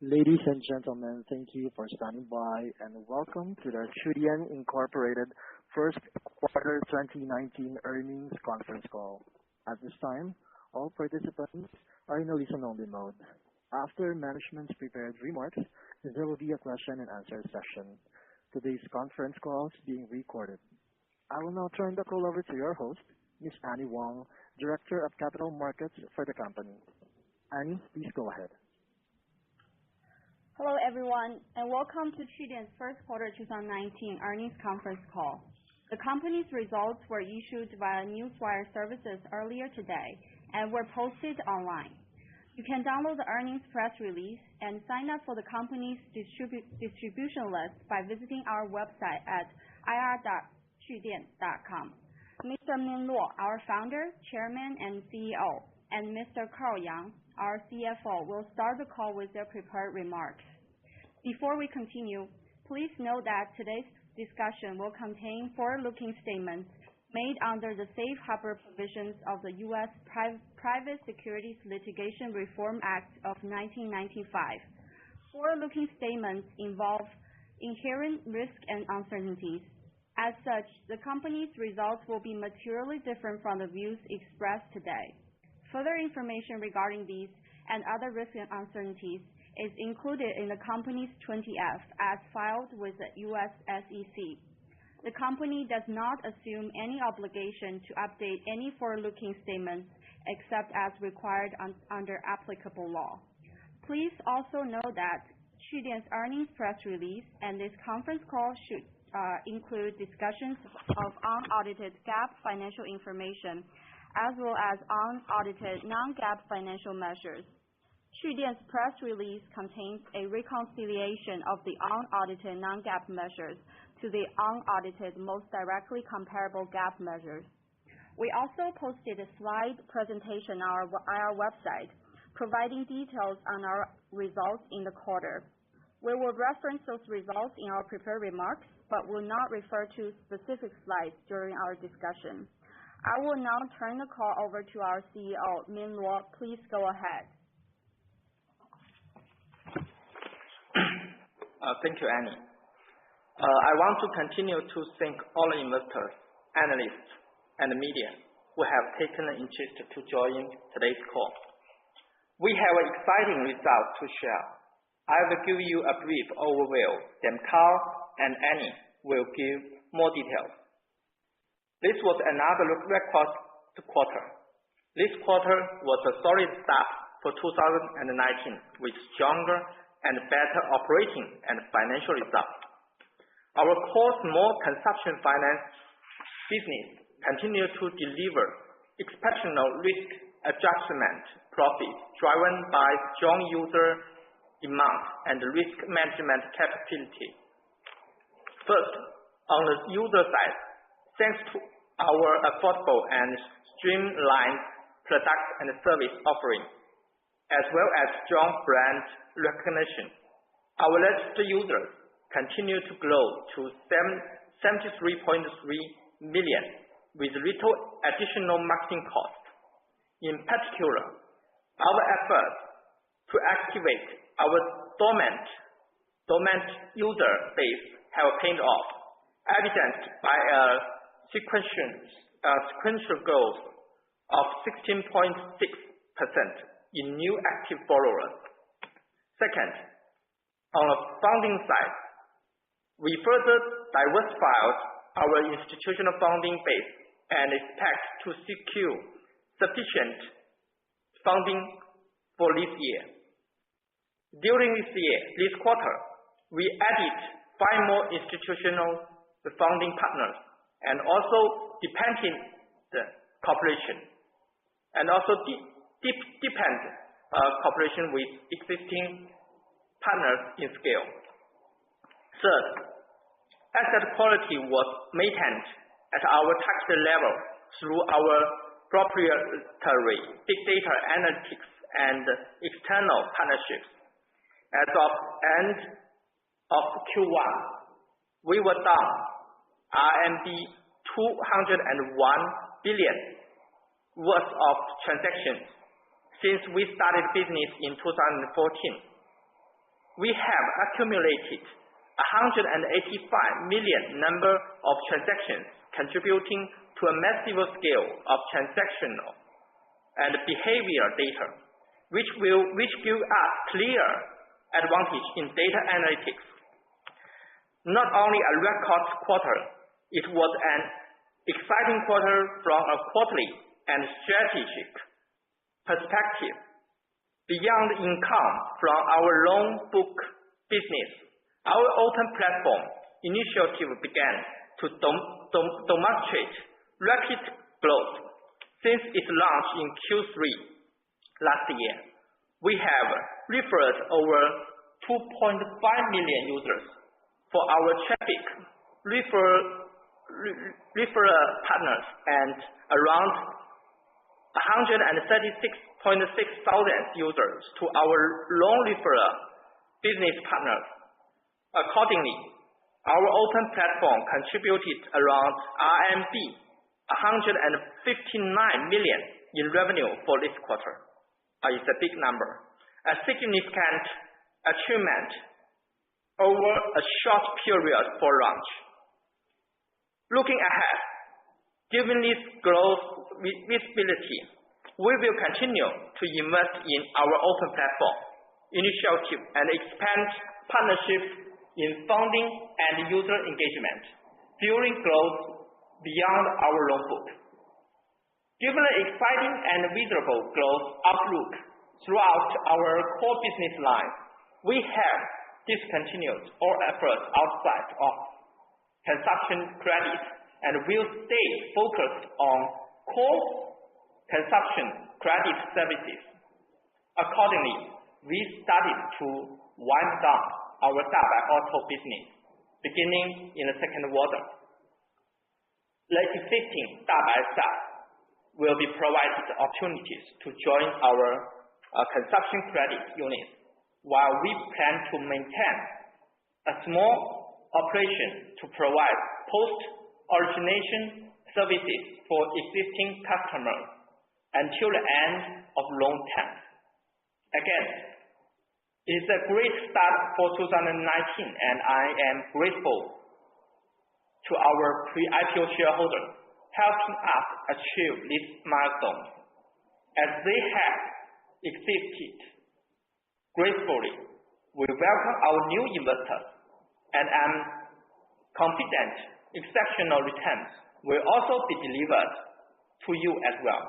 Ladies and gentlemen, thank you for standing by and welcome to the Qudian Incorporated First Quarter 2019 Earnings Conference Call. At this time, all participants are in a listen-only mode. After management's prepared remarks, there will be a question and answer session. Today's conference call is being recorded. I will now turn the call over to your host, Ms. Annie Wong, Director of Capital Markets for the company. Annie, please go ahead. Hello, everyone, and welcome to Qudian's First Quarter 2019 Earnings Conference Call. The company's results were issued via Newswire services earlier today and were posted online. You can download the earnings press release and sign up for the company's distribution list by visiting our website at ir.qudian.com. Mr. Min Luo, our founder, chairman, and CEO, and Mr. Carl Yang, our CFO, will start the call with their prepared remarks. Before we continue, please note that today's discussion will contain forward-looking statements made under the Safe Harbor provisions of the U.S. Private Securities Litigation Reform Act of 1995. Forward-looking statements involve inherent risks and uncertainties. As such, the company's results will be materially different from the views expressed today. Further information regarding these and other risks and uncertainties is included in the company's 20-F as filed with the U.S. SEC. The company does not assume any obligation to update any forward-looking statements except as required under applicable law. Please also know that Qudian's earnings press release and this conference call should include discussions of unaudited GAAP financial information as well as unaudited non-GAAP financial measures. Qudian's press release contains a reconciliation of the unaudited non-GAAP measures to the unaudited most directly comparable GAAP measures. We also posted a slide presentation on our website providing details on our results in the quarter. We will reference those results in our prepared remarks, but will not refer to specific slides during our discussion. I will now turn the call over to our CEO, Min Luo. Please go ahead. Thank you, Annie. I want to continue to thank all investors, analysts, and media who have taken an interest to join today's call. We have exciting results to share. I will give you a brief overview, then Carl and Annie will give more details. This was another record quarter. This quarter was a solid start for 2019 with stronger and better operating and financial results. Our core small consumption finance business continued to deliver exceptional risk adjustment profits driven by strong user demand and risk management capability. First, on the user side, thanks to our affordable and streamlined product and service offering, as well as strong brand recognition, our registered users continue to grow to 73.3 million with little additional marketing cost. In particular, our efforts to activate our dormant user base have paid off, evidenced by a sequential growth of 16.6% in new active borrowers. Second, on the funding side, we further diversified our institutional funding base and expect to secure sufficient funding for this year. During this quarter, we added 5 more institutional funding partners and also deepened the cooperation and also deepened cooperation with existing partners in scale. Third, asset quality was maintained at our target level through our proprietary big data analytics and external partnerships. As of end of Q1, we were down RMB 201 billion worth of transactions since we started business in 2014. we have accumulated 185 million number of transactions, contributing to a massive scale of transactional and behavior data, which give us clear advantage in data analytics. Not only a record quarter, it was an exciting quarter from a quarterly and strategic perspective. Beyond income from our loan book business, our open platform initiative began to demonstrate rapid growth. Since its launch in Q3 last year, we have referred over 2.5 million users for our traffic referral partners and around 136,600 users to our loan referral business partners. Accordingly, our open platform contributed around RMB 159 million in revenue for this quarter. It's a big number, a significant achievement over a short period for launch. Looking ahead, given this growth visibility, we will continue to invest in our open platform initiative and expand partnerships in funding and user engagement, fueling growth beyond our loan book. Given the exciting and visible growth outlook throughout our core business lines, we have discontinued all efforts outside of consumption credit and will stay focused on core consumption credit services. Accordingly, we started to wind down our Dabai Auto business beginning in the second quarter. The existing Dabai staff will be provided opportunities to join our consumption credit unit, while we plan to maintain a small operation to provide post-origination services for existing customers until the end of loan term. Again, it is a great start for 2019, and I am grateful to our pre-IPO shareholders helping us achieve this milestone. As they have existed gracefully, we welcome our new investors, and I'm confident exceptional returns will also be delivered to you as well.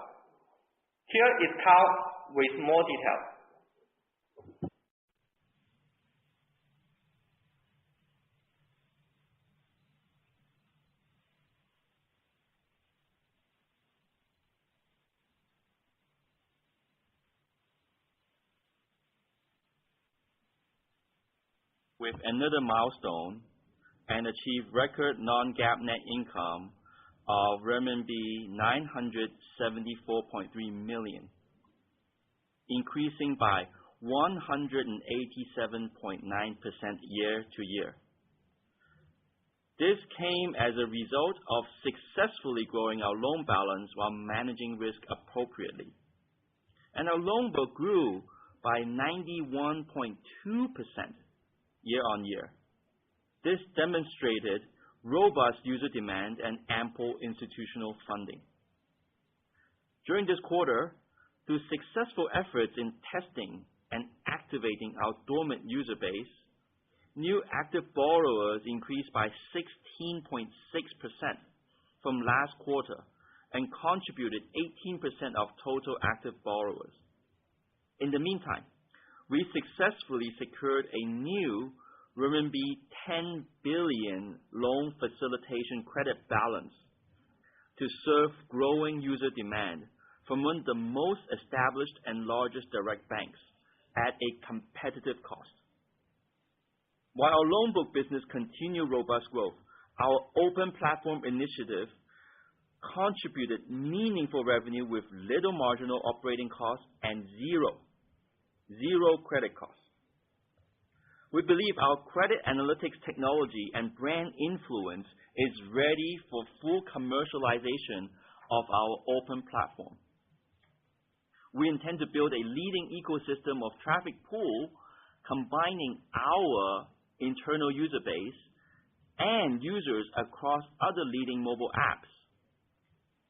Here is Carl with more details. With another milestone and achieve record non-GAAP net income of renminbi 974.3 million, increasing by 187.9% year to year. This came as a result of successfully growing our loan balance while managing risk appropriately. And our loan book grew by 91.2% year on year. This demonstrated robust user demand and ample institutional funding. During this quarter, through successful efforts in testing and activating our dormant user base, new active borrowers increased by 16.6% from last quarter and contributed 18% of total active borrowers. In the meantime, we successfully secured a new renminbi 10 billion loan facilitation credit balance to serve growing user demand from one of the most established and largest direct banks at a competitive cost. While our loan book business continued robust growth, our open platform initiative contributed meaningful revenue with little marginal operating costs and zero credit costs. We believe our credit analytics technology and brand influence is ready for full commercialization of our open platform. We intend to build a leading ecosystem of traffic pool combining our internal user base and users across other leading mobile apps.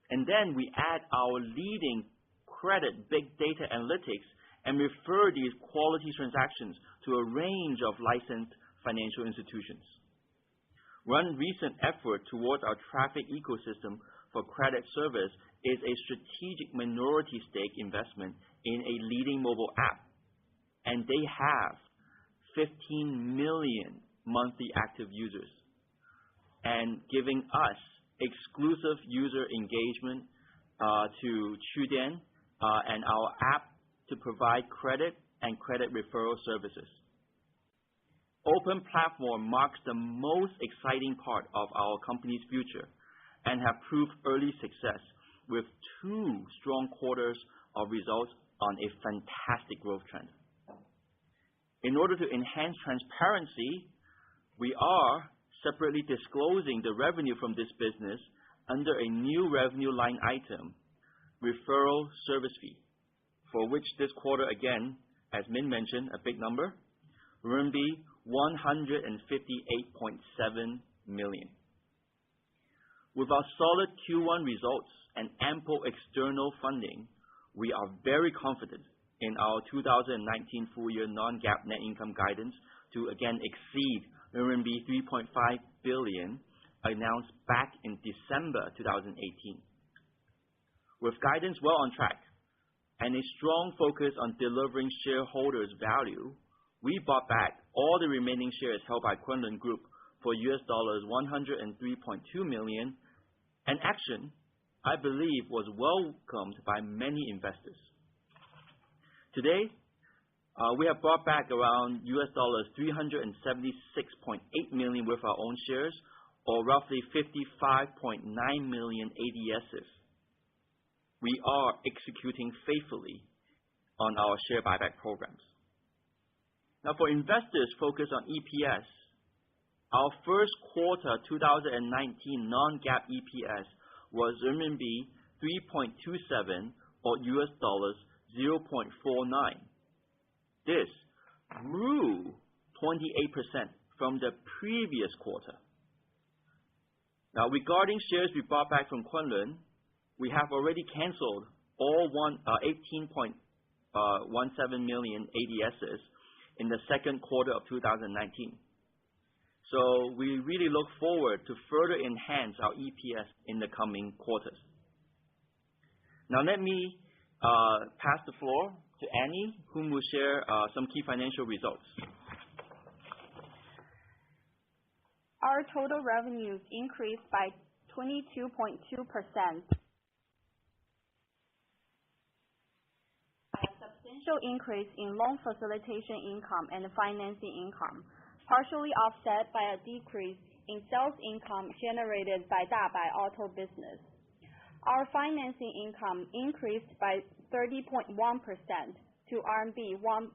And then we add our leading credit big data analytics and refer these quality transactions to a range of licensed financial institutions. One recent effort towards our traffic ecosystem for credit service is a strategic minority stake investment in a leading mobile app, and they have 15 million monthly active users and giving us exclusive user engagement to Qudian and our app to provide credit and credit referral services. Open platform marks the most exciting part of our company's future and have proved early success with 2 strong quarters of results on a fantastic growth trend. In order to enhance transparency, we are separately disclosing the revenue from this business under a new revenue line item, referral service fee, for which this quarter, again, as Min mentioned, a big number, RMB 158.7 million. With our solid Q1 results and ample external funding, we are very confident in our 2019 full-year non-GAAP net income guidance to again exceed RMB 3.5 billion announced back in December 2018. With guidance well on track and a strong focus on delivering shareholders value, we bought back all the remaining shares held by Qudian Group for $103.2 million, an action I believe was welcomed by many investors. Today, we have bought back around $376.8 million with our own shares, or roughly 55.9 million ADSs. We are executing faithfully on our share buyback programs. Now, for investors focused on EPS, our first quarter 2019 non-GAAP EPS was RMB 3.27 or $0.49. This grew 28% from the previous quarter. Now, regarding shares we bought back from Qudian, we have already canceled all 18.17 million ADSs in the second quarter of 2019. So we really look forward to further enhance our EPS in the coming quarters. Now let me pass the floor to Annie, whom will share some key financial results. Our total revenues increased by 22.2%. A substantial increase in loan facilitation income and financing income, partially offset by a decrease in sales income generated by Dabai Auto business. Our financing income increased by 30.1% to RMB 1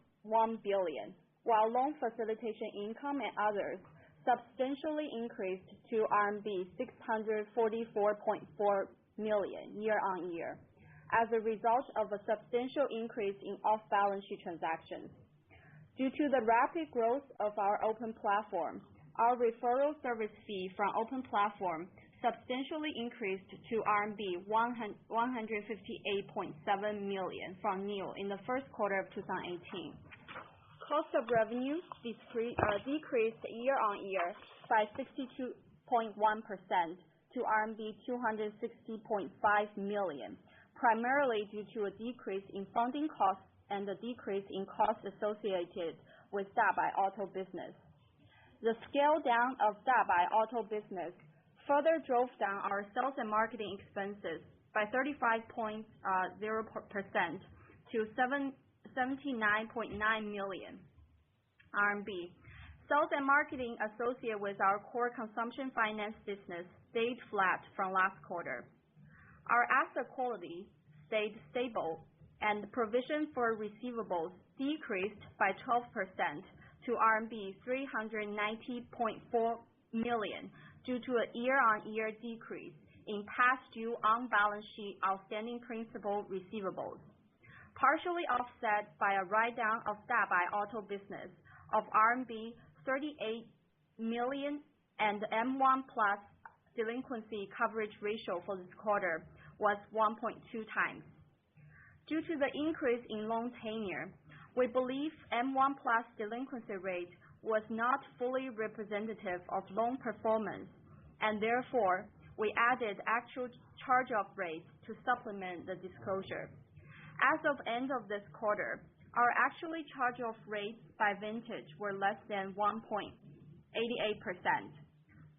billion, while loan facilitation income and others substantially increased to RMB 644.4 million year-on-year, as a result of a substantial increase in off-balance sheet transactions. Due to the rapid growth of our open platform, our referral service fee from open platform substantially increased to RMB 158.7 million from nil in the first quarter of 2018. Cost of revenue decreased year-on-year by 62.1% to RMB 260.5 million, primarily due to a decrease in funding costs and a decrease in costs associated with Dabai Auto business. The scale down of Dabai Auto business further drove down our sales and marketing expenses by 35.0% to 79.9 million RMB. Sales and marketing associated with our core consumption finance business stayed flat from last quarter. Our asset quality stayed stable, and the provision for receivables decreased by 12% to RMB 390.4 million due to a year-on-year decrease in past due on-balance sheet outstanding principal receivables. Partially offset by a write-down of Dabai Auto business, of RMB 38 million, and the M1 plus delinquency coverage ratio for this quarter was 1.2 times. Due to the increase in loan tenure, we believe M1 plus delinquency rate was not fully representative of loan performance, and therefore we added actual charge-off rates to supplement the disclosure. As of end of this quarter, our actually charge-off rates by vintage were less than 1.88%.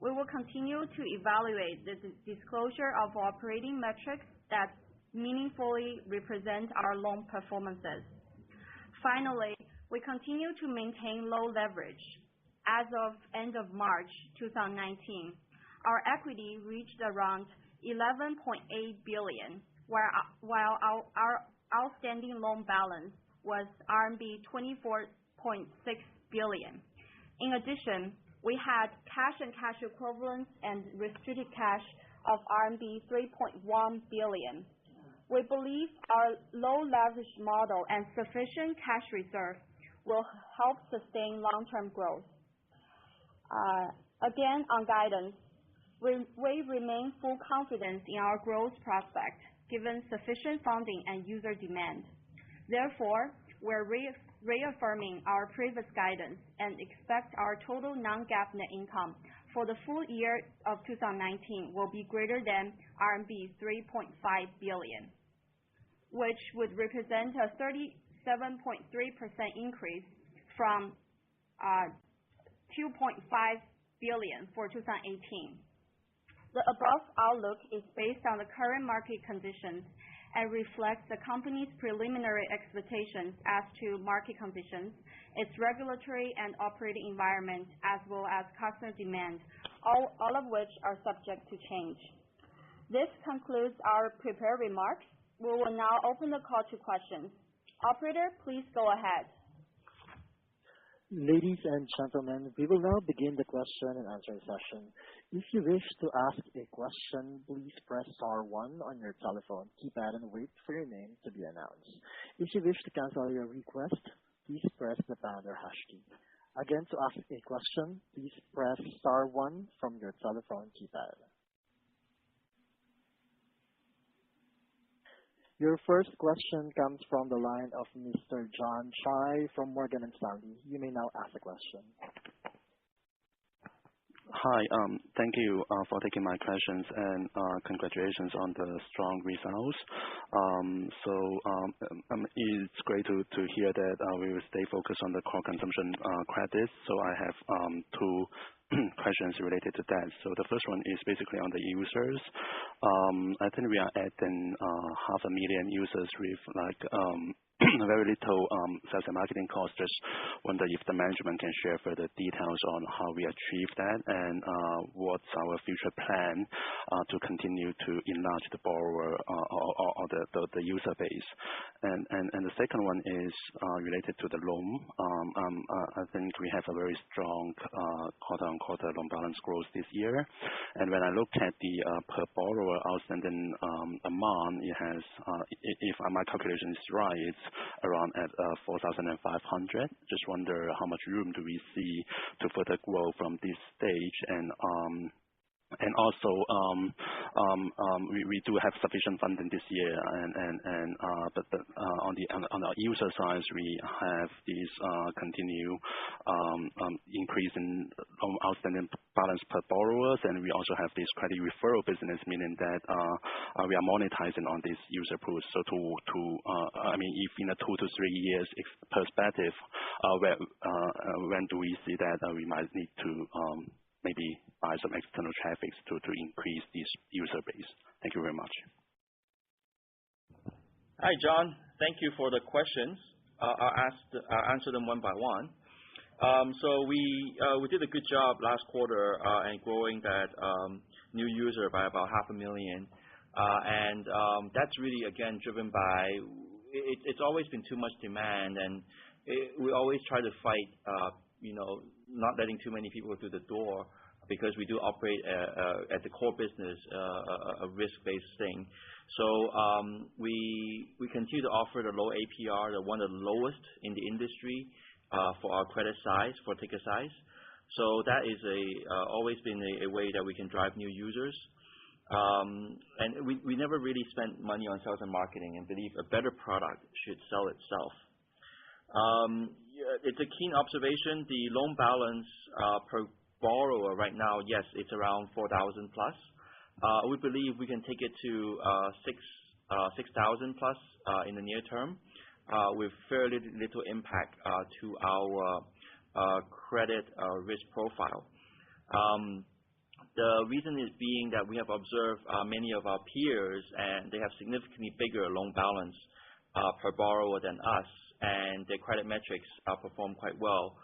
We will continue to evaluate the disclosure of operating metrics that meaningfully represent our loan performances. Finally, we continue to maintain low leverage. As of end of March 2019, our equity reached around 11.8 billion, while our outstanding loan balance was RMB 24.6 billion. In addition, we had cash and cash equivalents and restricted cash of RMB 3.1 billion. We believe our low leverage model and sufficient cash reserve will help sustain long-term growth. Again, on guidance, we remain full confidence in our growth prospect, given sufficient funding and user demand. Therefore, we're reaffirming our previous guidance and expect our total non-GAAP net income for the full year of 2019 will be greater than RMB 3.5 billion, which would represent a 37.3% increase from 2.5 billion for 2018. The above outlook is based on the current market conditions and reflects the company's preliminary expectations as to market conditions, its regulatory and operating environment, as well as customer demand, all of which are subject to change. This concludes our prepared remarks. We will now open the call to questions. Operator, please go ahead. Ladies and gentlemen, we will now begin the question and answer session. If you wish to ask a question, please press star 1 on your telephone keypad and wait for your name to be announced. If you wish to cancel your request, please press the pound or hash key. Again, to ask a question, please press star 1 from your telephone keypad. Your first question comes from the line of Mr. John Chai from Morgan Stanley. You may now ask the question. Hi, thank you for taking my questions, and congratulations on the strong results. It's great to hear that we will stay focused on the core consumption credits. So I have two questions related to that. So the first one is basically on the users. I think we are at 500,000 users with very little sales and marketing costs. Just wonder if the management can share further details on how we achieve that and what's our future plan to continue to enlarge the borrower or the user base. And the second one is related to the loan. I think we have a very strong quarter-on-quarter loan balance growth this year. And when I look at the per borrower outstanding amount, it has, if my calculation is right, it's around at 4,500. Just wonder how much room do we see to further grow from this stage, and also we do have sufficient funding this year, but on the user side we have this continue increase in outstanding balance per borrowers, and we also have this credit referral business, meaning that we are monetizing on this user pool. So I mean, if in a 2 to 3 years perspective, when do we see that we might need to maybe buy some external traffic to increase this user base? Thank you very much. Hi, John. Thank you for the questions. I'll answer them one by one. So we did a good job last quarter in growing that new user by about 500,000. And that's really, again, driven by, it's always been too much demand, and we always try to fight, not letting too many people through the door, because we do operate at the core business a risk-based thing. So we continue to offer the low APR, the one of the lowest in the industry, for our credit size, for ticket size. So that is always been a way that we can drive new users. And we never really spent money on sales and marketing and believe a better product should sell itself. It's a keen observation. The loan balance per borrower right now, yes, it's around 4,000 plus. We believe we can take it to 6,000 plus in the near term with fairly little impact to our credit risk profile. The reason is being that we have observed many of our peers, and they have significantly bigger loan balance per borrower than us, and their credit metrics perform quite well.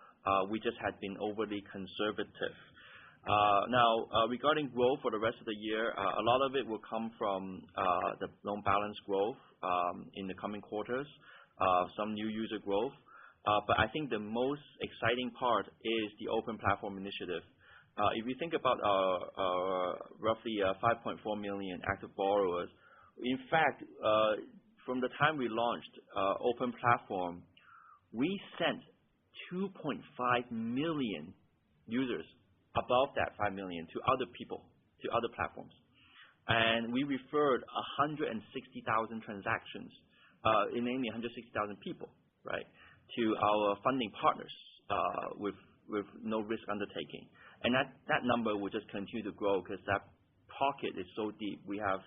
We just had been overly conservative. Now, regarding growth for the rest of the year, a lot of it will come from the loan balance growth in the coming quarters, some new user growth. But I think the most exciting part is the open platform initiative. If you think about our roughly 5.4 million active borrowers, in fact, from the time we launched open platform, we sent 2.5 million users above that 5 million to other people, to other platforms. And we referred 160,000 transactions, namely 160,000 people, right, to our funding partners with no risk undertaking. And that number will just continue to grow because that pocket is so deep. We have,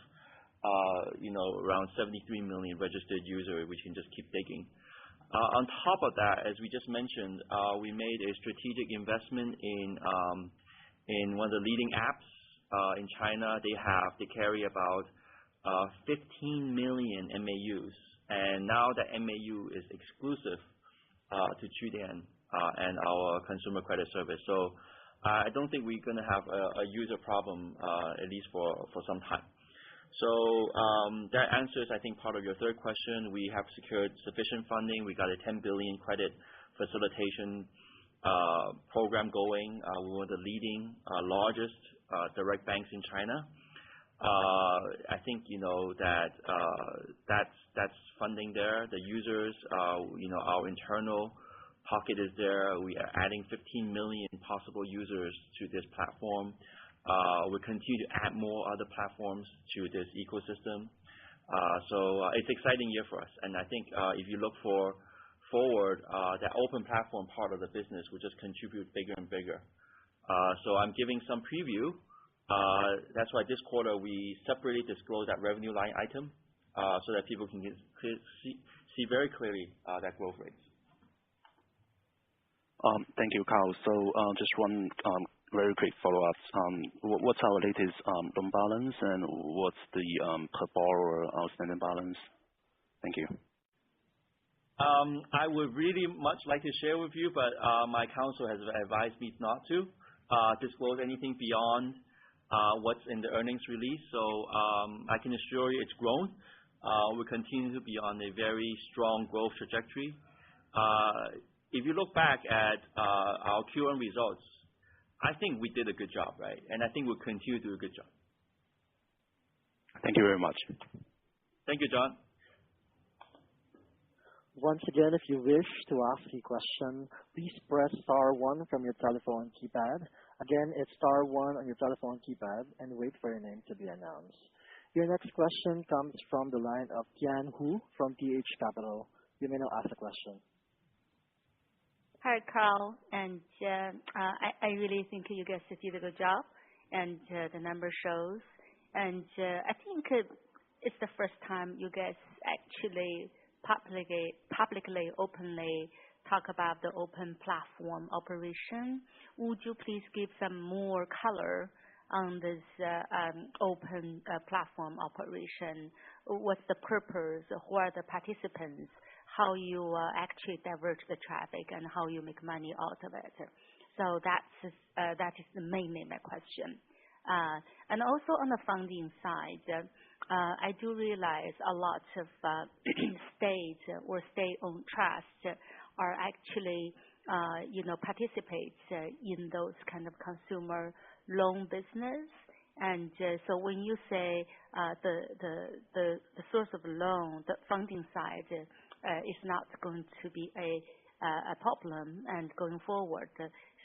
around 73 million registered users, which can just keep digging. On top of that, as we just mentioned, we made a strategic investment in one of the leading apps in China. They carry about 15 million MAUs, and now that MAU is exclusive to Qudian and our consumer credit service. So I don't think we're going to have a user problem, at least for some time. So that answers, I think, part of your third question. We have secured sufficient funding. We got a 10 billion credit facilitation program going. We're one of the leading, largest direct banks in China. I think that's funding there. The users, our internal pocket is there. We are adding 15 million possible users to this platform. We continue to add more other platforms to this ecosystem. So it's an exciting year for us. And I think if you look forward, that open platform part of the business will just contribute bigger and bigger. So I'm giving some preview. That's why this quarter we separately disclose that revenue line item so that people can see very clearly that growth rates. Thank you, Carl. So just one very quick follow-up. What's our latest loan balance and what's the per borrower outstanding balance? Thank you. I would really much like to share with you, but my counsel has advised me not to disclose anything beyond what's in the earnings release. So I can assure you it's grown. We continue to be on a very strong growth trajectory. If you look back at our Q1 results, I think we did a good job, right? And I think we'll continue to do a good job. Thank you very much. Thank you, John. Once again, if you wish to ask a question, please press star 1 from your telephone keypad. Again, it's star 1 on your telephone keypad and wait for your name to be announced. Your next question comes from the line of Tian Hu from TH Capital. You may now ask the question. Hi, Carl, and I really think you guys did a good job, and the number shows. And I think it's the first time you guys actually publicly, openly talk about the open platform operation. Would you please give some more color on this open platform operation? What's the purpose? Who are the participants? How you actually divert the traffic and how you make money out of it? So that is mainly my question. And also on the funding side, I do realize a lot of state or state-owned trusts are actually, participates in those kind of consumer loan business. And so when you say the source of loan, the funding side is not going to be a a problem and going forward.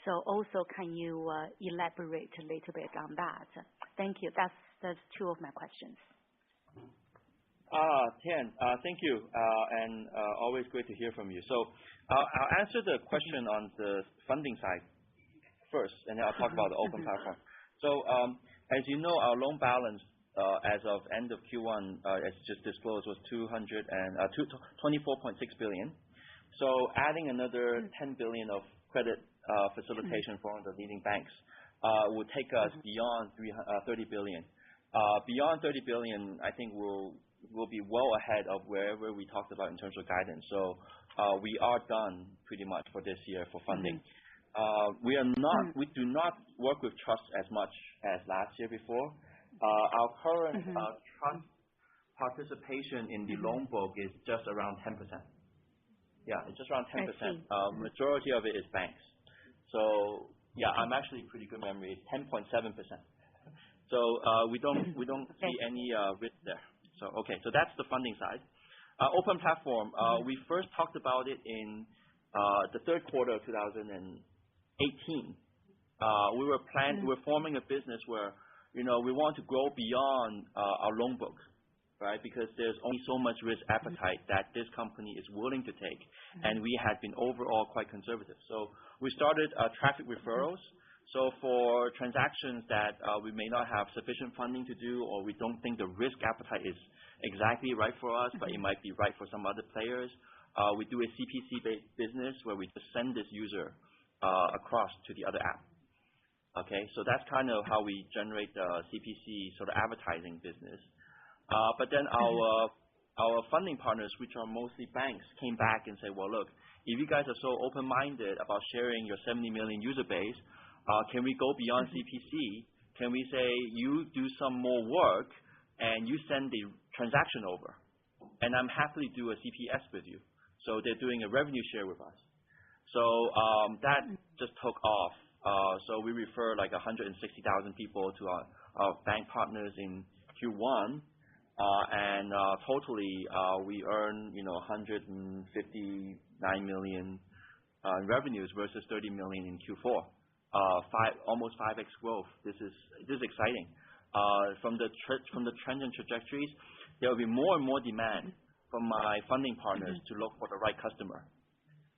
So also, can you elaborate a little bit on that? Thank you. That's two of my questions. Tian, thank you, and always great to hear from you. So I'll answer the question on the funding side first, and then I'll talk about the open platform. So as you know, our loan balance as of end of Q1, as just disclosed, was 24.6 billion. So adding another 10 billion of credit facilitation from the leading banks will take us beyond 30 billion. Beyond 30 billion, I think we'll be well ahead of wherever we talked about in terms of guidance. So we are done pretty much for this year for funding. We do not work with trust as much as last year before. Our current trust participation in the loan book is just around 10%. Yeah, it's just around 10%. Majority of it is banks. So yeah, I'm actually pretty good memory. It's 10.7%. So we don't see any risk there. So okay, so that's the funding side. Open platform. We first talked about it in the third quarter of 2018. We were forming a business where we want to grow beyond our loan book, right? Because there's only so much risk appetite that this company is willing to take, and we had been overall quite conservative. So we started traffic referrals. So for transactions that we may not have sufficient funding to do, or we don't think the risk appetite is exactly right for us, but it might be right for some other players, we do a CPC-based business where we just send this user across to the other app. Okay, so that's kind of how we generate the CPC sort of advertising business. But then our funding partners, which are mostly banks, came back and said, well, look, if you guys are so open-minded about sharing your 70 million user base, can we go beyond CPC? Can we say you do some more work and you send the transaction over, and I'm happily do a CPS with you. So they're doing a revenue share with us. So that just took off. So we refer like 160,000 people to our bank partners in Q1, and totally we earn 159 million revenues versus 30 million in Q4. Almost 5x growth. This is exciting. From the trends and trajectories, there will be more and more demand from my funding partners to look for the right customer.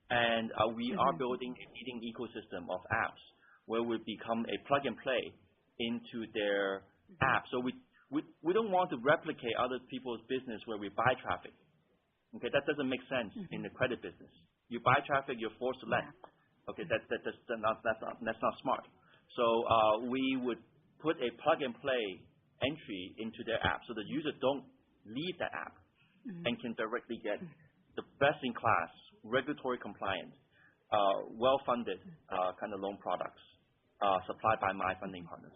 And we are building a leading ecosystem of apps where we become a plug and play into their app. So we don't want to replicate other people's business where we buy traffic. Okay, that doesn't make sense in the credit business. You buy traffic, you're forced to lend. Okay, that's not smart. So we would put a plug and play entry into their app, so the user don't leave that app and can directly get the best in class, regulatory compliant, well funded kind of loan products supplied by my funding partners.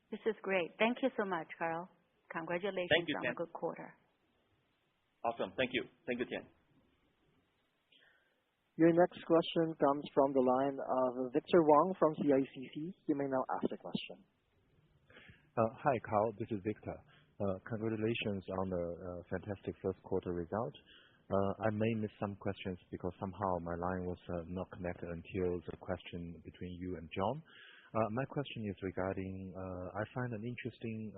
This is great. Thank you so much, Carl. Congratulations on a good quarter. Awesome. Thank you. Thank you, Tian. Your next question comes from the line of Victor Wong from CICC. You may now ask the question. Hi, Carl. This is Victor. Congratulations on the fantastic first quarter result. I may miss some questions because somehow my line was not connected until the question between you and John. My question is regarding, I find an interesting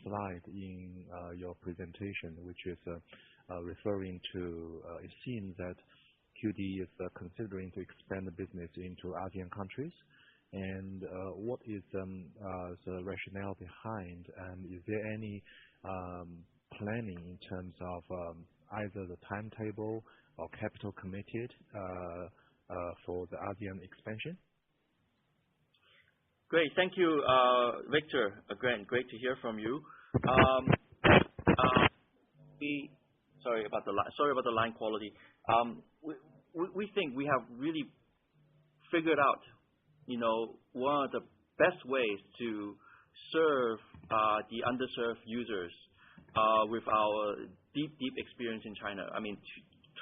slide in your presentation, which is referring to, it seems that QD is considering to expand the business into ASEAN countries. And what is the rationale behind, and is there any planning in terms of either the timetable or capital committed for the ASEAN expansion? Great. Thank you, Victor. Again, great to hear from you. Sorry about the line quality. We think we have really figured out, one of the best ways to serve the underserved users with our deep experience in China. I mean,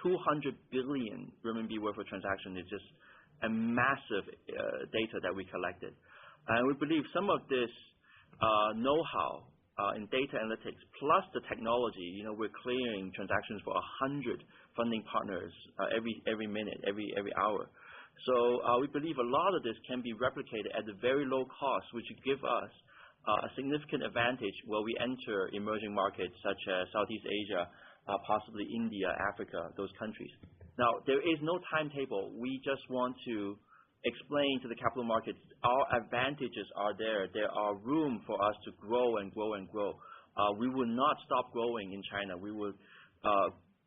200 billion RMB worth of transaction is just a massive data that we collected. And we believe some of this know-how in data analytics, plus the technology. We're clearing transactions for 100 funding partners every minute, every hour. So we believe a lot of this can be replicated at a very low cost, which would give us a significant advantage where we enter emerging markets such as Southeast Asia, possibly India, Africa, those countries. Now, there is no timetable. We just want to explain to the capital markets our advantages are there. There are room for us to grow and grow and grow. We will not stop growing in China. We will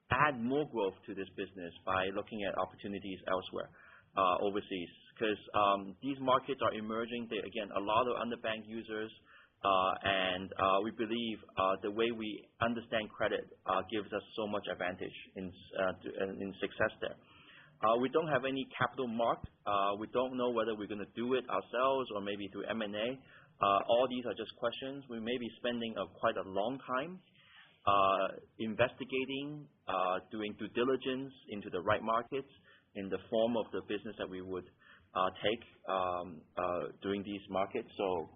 add more growth to this business by looking at opportunities elsewhere, overseas, because these markets are emerging. Again, a lot of underbanked users, and we believe the way we understand credit gives us so much advantage in success there. We don't have any capital mark. We don't know whether we're going to do it ourselves or maybe through M&A. All these are just questions. We may be spending quite a long time investigating, doing due diligence into the right markets in the form of the business that we would take during these markets. So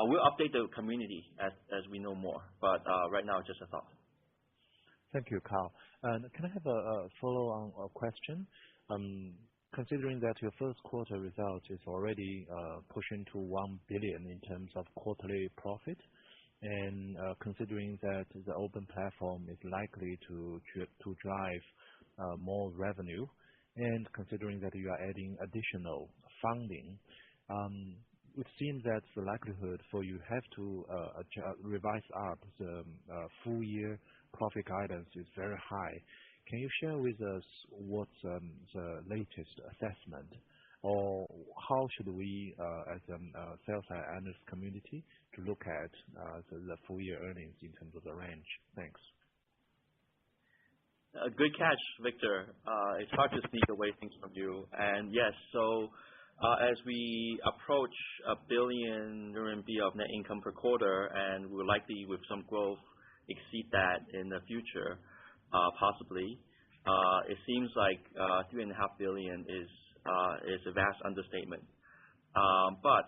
we'll update the community as we know more. But right now, just a thought. Thank you, Carl. And can I have a follow-on question? Considering that your first quarter result is already pushing to 1 billion in terms of quarterly profit, and considering that the open platform is likely to drive more revenue, and considering that you are adding additional funding, it seems that the likelihood for you have to revise up the full year profit guidance is very high. Can you share with us what's the latest assessment, or how should we, as a sell-side analyst community, to look at the full year earnings in terms of the range? Thanks. Good catch, Victor. It's hard to sneak away things from you. And yes, so as we approach 1 billion RMB of net income per quarter, and we'll likely, with some growth, exceed that in the future, possibly, it seems like 3.5 billion is a vast understatement. But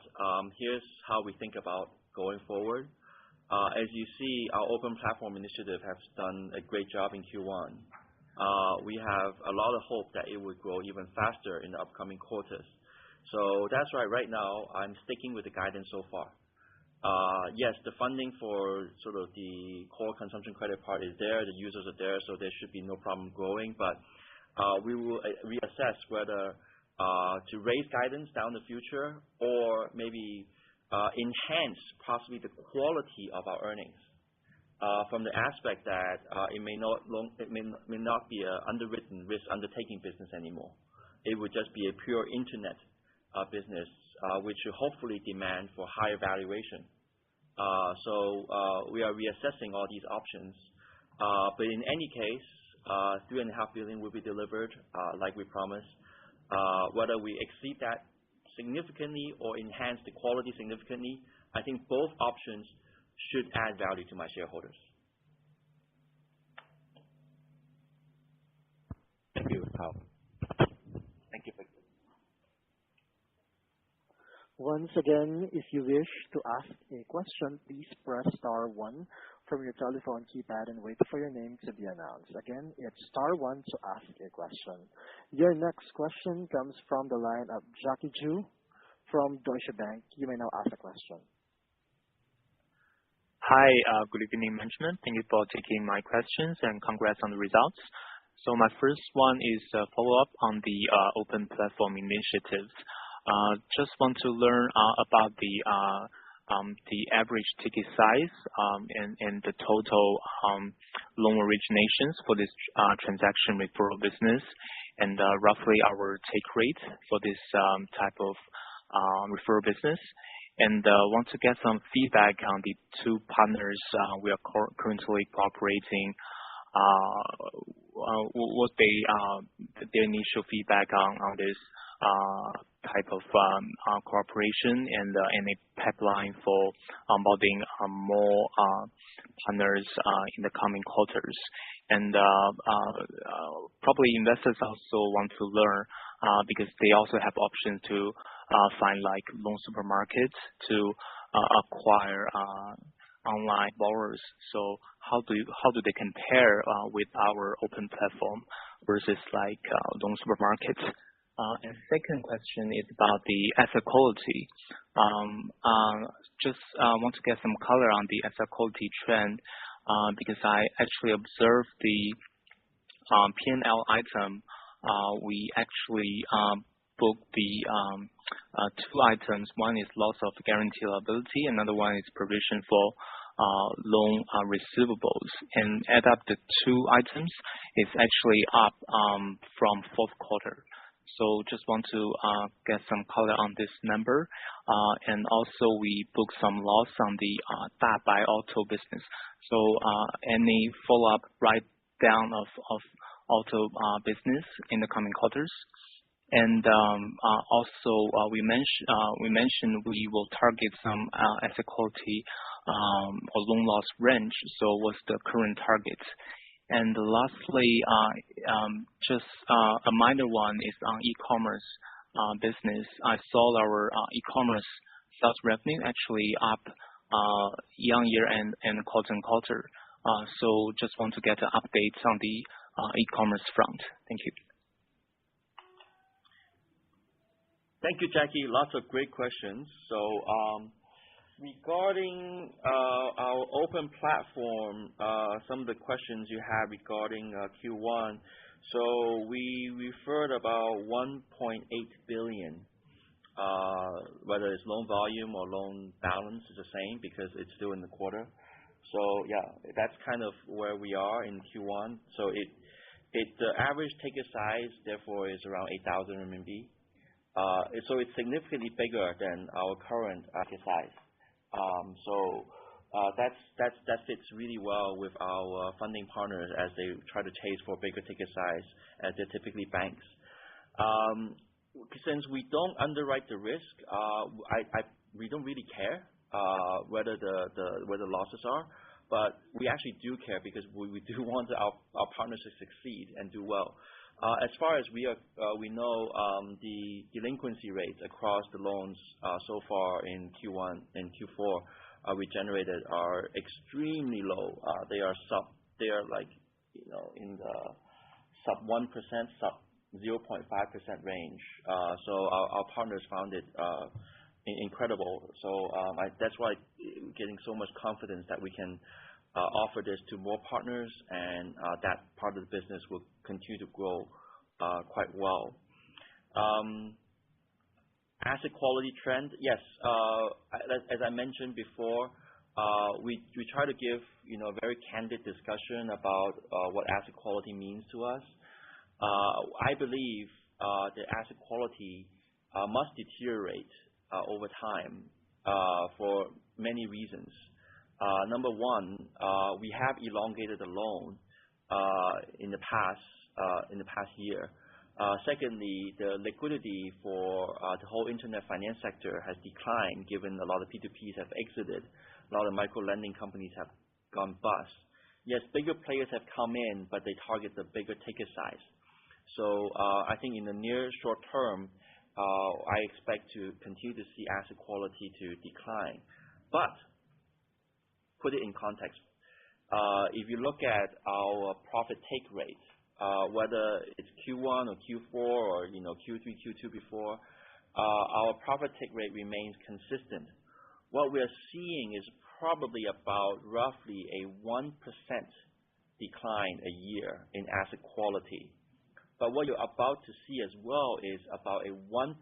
here's how we think about going forward. As you see, our open platform initiative has done a great job in Q1. We have a lot of hope that it would grow even faster in the upcoming quarters. So that's why right now I'm sticking with the guidance so far. Yes, the funding for sort of the core consumption credit part is there. The users are there, so there should be no problem growing. But we will reassess whether to raise guidance down the future or maybe enhance possibly the quality of our earnings from the aspect that it may not be an underwritten risk undertaking business anymore. It would just be a pure internet business, which will hopefully demand for higher valuation. So we are reassessing all these options. But in any case, 3.5 billion will be delivered like we promised. Whether we exceed that significantly or enhance the quality significantly, I think both options should add value to my shareholders. Thank you, Carl. Thank you, Victor. Once again, if you wish to ask a question, please press star 1 from your telephone keypad and wait for your name to be announced. Again, it's star 1 to ask a question. Your next question comes from the line of Jackie Zhu from Deutsche Bank. You may now ask a question. Hi, good evening, management. Thank you for taking my questions and congrats on the results. So my first one is a follow-up on the open platform initiatives. Just want to learn about the average ticket size and the total loan originations for this transaction referral business, and roughly our take rate for this type of referral business. And want to get some feedback on the two partners we are currently cooperating. What their initial feedback on this type of cooperation, and a pipeline for onboarding more partners in the coming quarters. And probably investors also want to learn because they also have options to find like loan supermarkets to acquire online borrowers. So how do they compare with our open platform versus like loan supermarkets? And second question is about the asset quality. Just want to get some color on the asset quality trend because I actually observed the P&L item. We actually booked the two items. One is loss of guarantee liability, another one is provision for loan receivables. And add up the two items, it's actually up from fourth quarter. So just want to get some color on this number. And also we booked some loss on the Dabai Auto business. So any follow-up write down of auto business in the coming quarters? And also we mentioned we will target some asset quality or loan loss range. So what's the current target? And lastly, just a minor one is on e-commerce business. I saw our e-commerce sales revenue actually up year-on-year and quarter-on-quarter. So just want to get an update on the e-commerce front. Thank you. Thank you, Jackie. Lots of great questions. So regarding our open platform, some of the questions you have regarding Q1. So we referred about 1.8 billion, whether it's loan volume or loan balance is the same because it's still in the quarter. So yeah, that's kind of where we are in Q1. So the average ticket size therefore is around 8,000 RMB. So it's significantly bigger than our current ticket size. So that fits really well with our funding partners as they try to chase for bigger ticket size, as they're typically banks. Since we don't underwrite the risk, we don't really care where the losses are, but we actually do care because we do want our partners to succeed and do well. As far as we know, the delinquency rates across the loans so far in Q1 and Q4 we generated are extremely low. They are like in the sub 1%, sub 0.5% range. So our partners found it incredible. So that's why we're getting so much confidence that we can offer this to more partners, and that part of the business will continue to grow quite well. Asset quality trend, yes. As I mentioned before, we try to give a very candid discussion about what asset quality means to us. I believe the asset quality must deteriorate over time for many reasons. Number one, we have elongated the loan in the past year. Secondly, the liquidity for the whole internet finance sector has declined, given a lot of P2Ps have exited. A lot of micro lending companies have gone bust. Yes, bigger players have come in, but they target the bigger ticket size. So I think in the near short term, I expect to continue to see asset quality to decline. But put it in context. If you look at our profit take rate, whether it's Q1 or Q4 or Q3, Q2 before, our profit take rate remains consistent. What we are seeing is probably about roughly a 1% decline a year in asset quality. But what you're about to see as well is about a 1%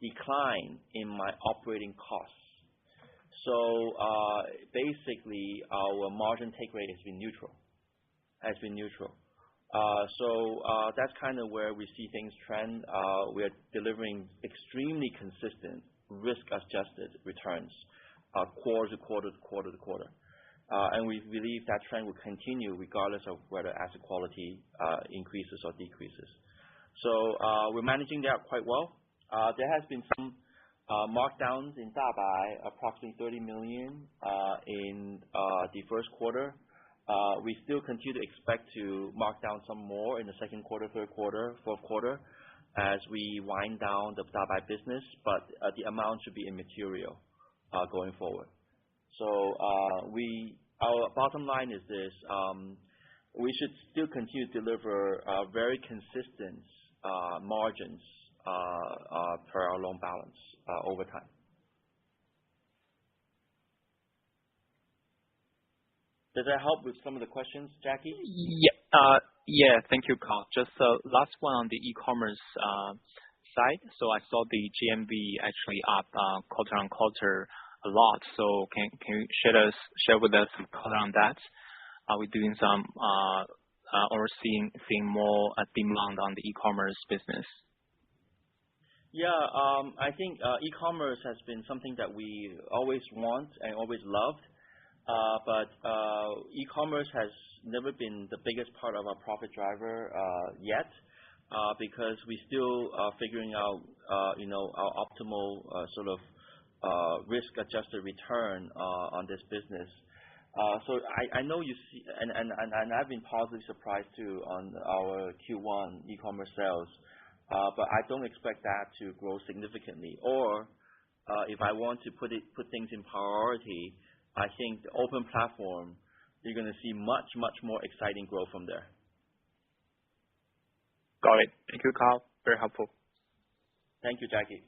decline in my operating costs. So basically, our margin take rate has been neutral. So that's kind of where we see things trend. We are delivering extremely consistent risk-adjusted returns quarter to quarter to quarter to quarter. And we believe that trend will continue regardless of whether asset quality increases or decreases. So we're managing that quite well. There has been some markdowns in Dabai, approximately 30 million in the first quarter. We still continue to expect to mark down some more in the second quarter, third quarter, fourth quarter as we wind down the Dabai business, but the amount should be immaterial going forward. So our bottom line is this: we should still continue to deliver very consistent margins per our loan balance over time. Does that help with some of the questions, Jackie? Yeah. Thank you, Carl. Just last one on the e-commerce side. So I saw the GMV actually up quarter on quarter a lot. So can you share with us some color on that? Are we doing some or seeing more demand on the e-commerce business? Yeah, I think e-commerce has been something that we always want and always loved. But e-commerce has never been the biggest part of our profit driver yet, because we still are figuring out, our optimal sort of risk-adjusted return on this business. So I know you see, and I've been positively surprised too on our Q1 e-commerce sales, but I don't expect that to grow significantly. Or if I want to put things in priority, I think the open platform, you're going to see much, much more exciting growth from there. Got it. Thank you, Carl. Very helpful. Thank you, Jackie.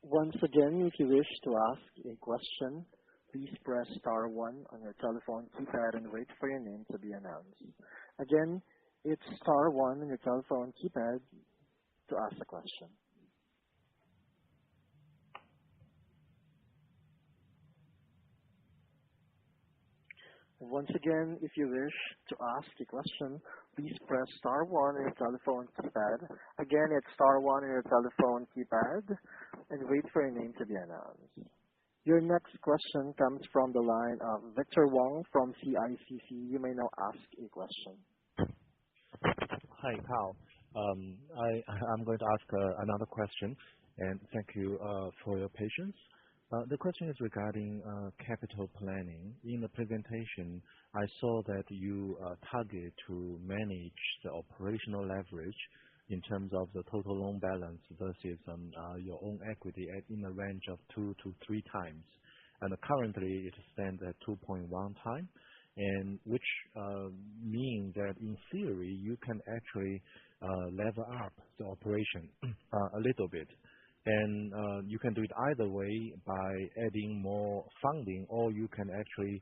Once again, if you wish to ask a question, please press star 1 on your telephone keypad and wait for your name to be announced. Again, it's star 1 on your telephone keypad to ask a question. Once again, if you wish to ask a question, please press star 1 on your telephone keypad. Again, it's star 1 on your telephone keypad and wait for your name to be announced. Your next question comes from the line of Victor Wong from CICC. You may now ask a question. Hi, Carl. I'm going to ask another question, and thank you for your patience. The question is regarding capital planning. In the presentation, I saw that you target to manage the operational leverage in terms of the total loan balance versus your own equity in a range of 2 to 3 times. And currently, it stands at 2.1 times, and which means that in theory, you can actually level up the operation a little bit. And you can do it either way by adding more funding, or you can actually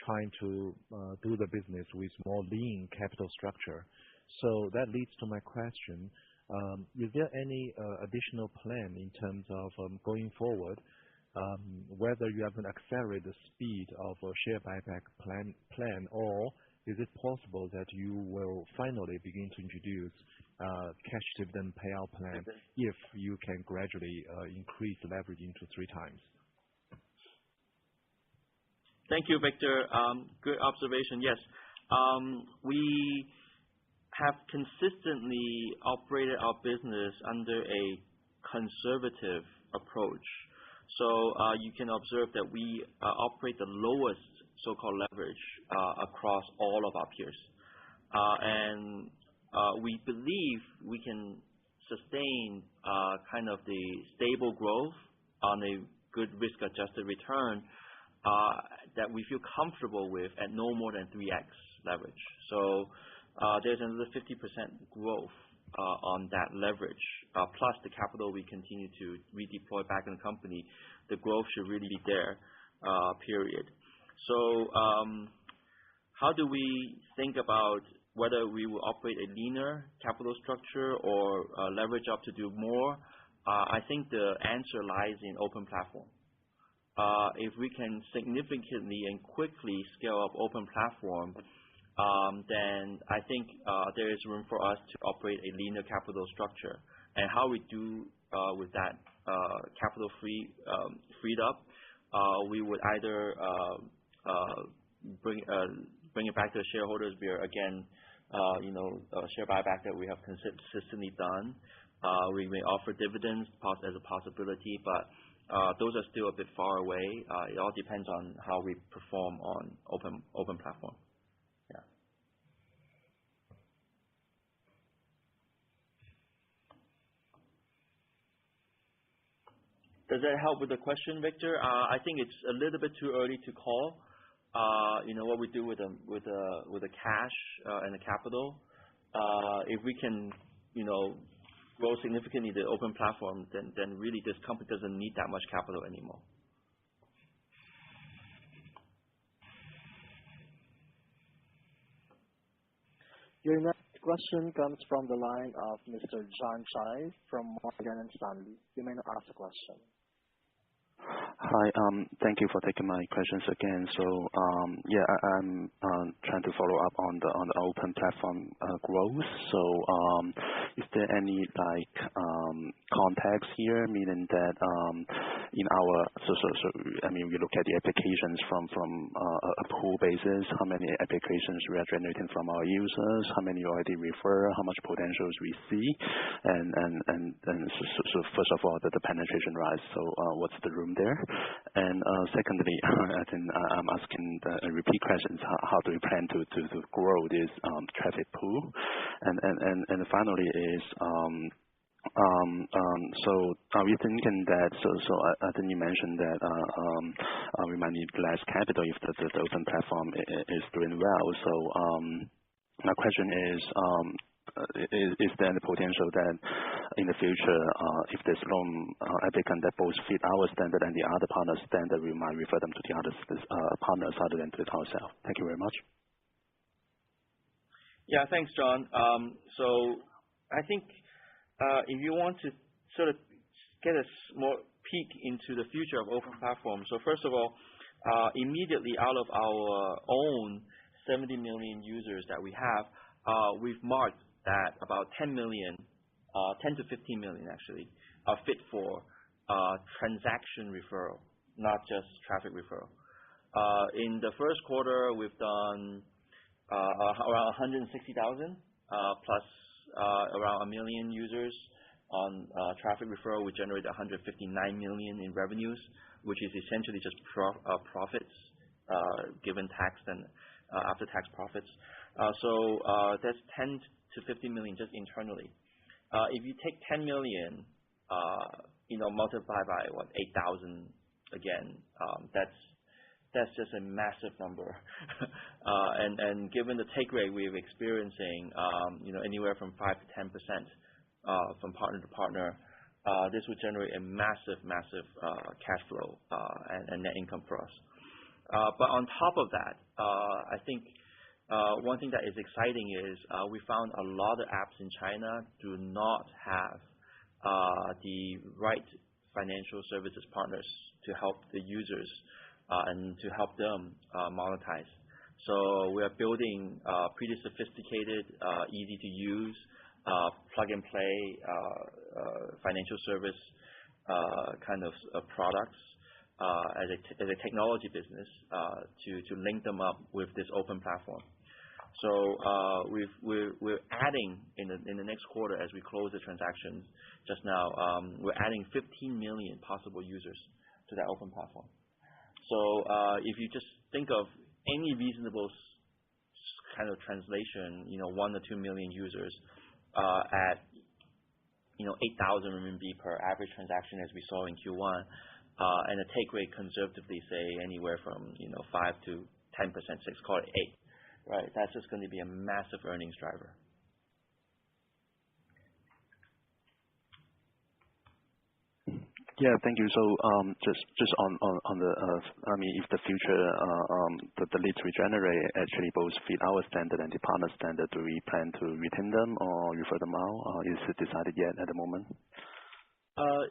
trying to do the business with more lean capital structure. So that leads to my question. Is there any additional plan in terms of going forward, whether you have an accelerated speed of a share buyback plan, or is it possible that you will finally begin to introduce cash dividend payout plan if you can gradually increase leverage into 3 times? Thank you, Victor. Good observation. Yes, we have consistently operated our business under a conservative approach. So you can observe that we operate the lowest so-called leverage across all of our peers. And we believe we can sustain kind of the stable growth on a good risk-adjusted return that we feel comfortable with at no more than 3x leverage. So there's another 50% growth on that leverage, plus the capital we continue to redeploy back in the company. The growth should really be there, period. So how do we think about whether we will operate a leaner capital structure or leverage up to do more? I think the answer lies in open platform. If we can significantly and quickly scale up open platform, then I think there is room for us to operate a leaner capital structure. And how we do with that capital freed up, we would either bring it back to the shareholders via, again, share buyback that we have consistently done. We may offer dividends as a possibility, but those are still a bit far away. It all depends on how we perform on open platform. Yeah. Does that help with the question, Victor? I think it's a little bit too early to call. What we do with the cash and the capital. If we can, grow significantly the open platform, then really this company doesn't need that much capital anymore. Your next question comes from the line of Mr. John Chai from Morgan Stanley. You may now ask a question. Hi. Thank you for taking my questions again. So, I'm trying to follow up on the open platform growth. So, is there any context here, meaning that in our we look at the applications from a pool basis, how many applications we are generating from our users, how many already refer, how much potentials we see, and so first of all, the penetration rise. So, what's the room there? And secondly, I think I'm asking the repeat questions. How do we plan to grow this traffic pool? And finally is so are we thinking that so I think you mentioned that we might need less capital if the open platform is doing well. So my question is there the potential that in the future, if there's loan applicant that both fit our standard and the other partner's standard, we might refer them to the other partners other than to ourselves? Thank you very much. Yeah, thanks, John. So I think if you want to sort of get a small peek into the future of open platform, so first of all, immediately out of our own 70 million users that we have, we've marked that about 10 to 15 million actually, are fit for transaction referral, not just traffic referral. In the first quarter, we've done around 160,000 plus around 1 million users on traffic referral. We generated 159 million in revenues, which is essentially just profits given tax and after-tax profits. So that's 10 to 15 million just internally. If you take 10 million, multiply by 8,000 again, that's just a massive number. And given the take rate we're experiencing, anywhere from 5 to 10% from partner to partner, this would generate a massive cash flow and net income for us. But on top of that, I think one thing that is exciting is we found a lot of apps in China do not have the right financial services partners to help the users and to help them monetize. So we are building pretty sophisticated, easy to use, plug and play financial service kind of products as a technology business to link them up with this open platform. So we're adding in the next quarter as we close the transaction just now. We're adding 15 million possible users to that open platform. So if you just think of any reasonable kind of translation, 1 or 2 million users at 8,000 RMB per average transaction as we saw in Q1, and a take rate conservatively say anywhere from 5 to 10%, 6, call it 8, right? That's just going to be a massive earnings driver. Yeah, thank you. So just on the if the future the leads we generate actually both fit our standard and the partner standard, do we plan to retain them or refer them out? Is it decided yet at the moment?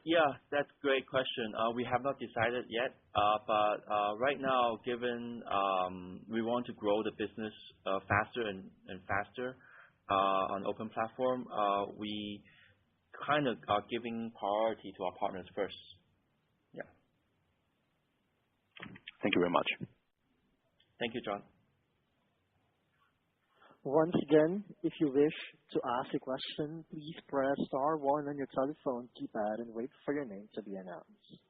Yeah, that's a great question. We have not decided yet, but right now, given we want to grow the business faster and faster on open platform, we kind of are giving priority to our partners first. Yeah. Thank you very much. Thank you, John. Once again, if you wish to ask a question, please press star 1 on your telephone keypad and wait for your name to be announced.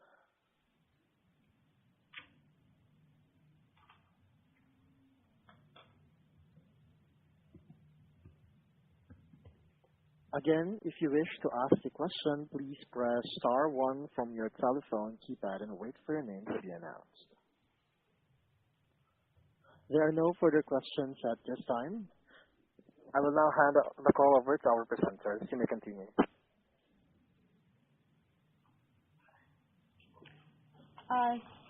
Again, if you wish to ask a question, please press star 1 from your telephone keypad and wait for your name to be announced. There are no further questions at this time. I will now hand the call over to our presenters. You may continue.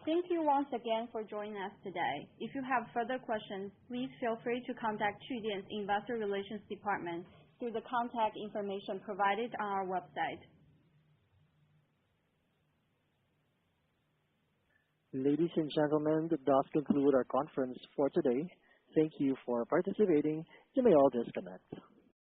Thank you once again for joining us today. If you have further questions, please feel free to contact Qudian's Investor Relations Department through the contact information provided on our website. Ladies and gentlemen, that does conclude our conference for today. Thank you for participating. You may all disconnect.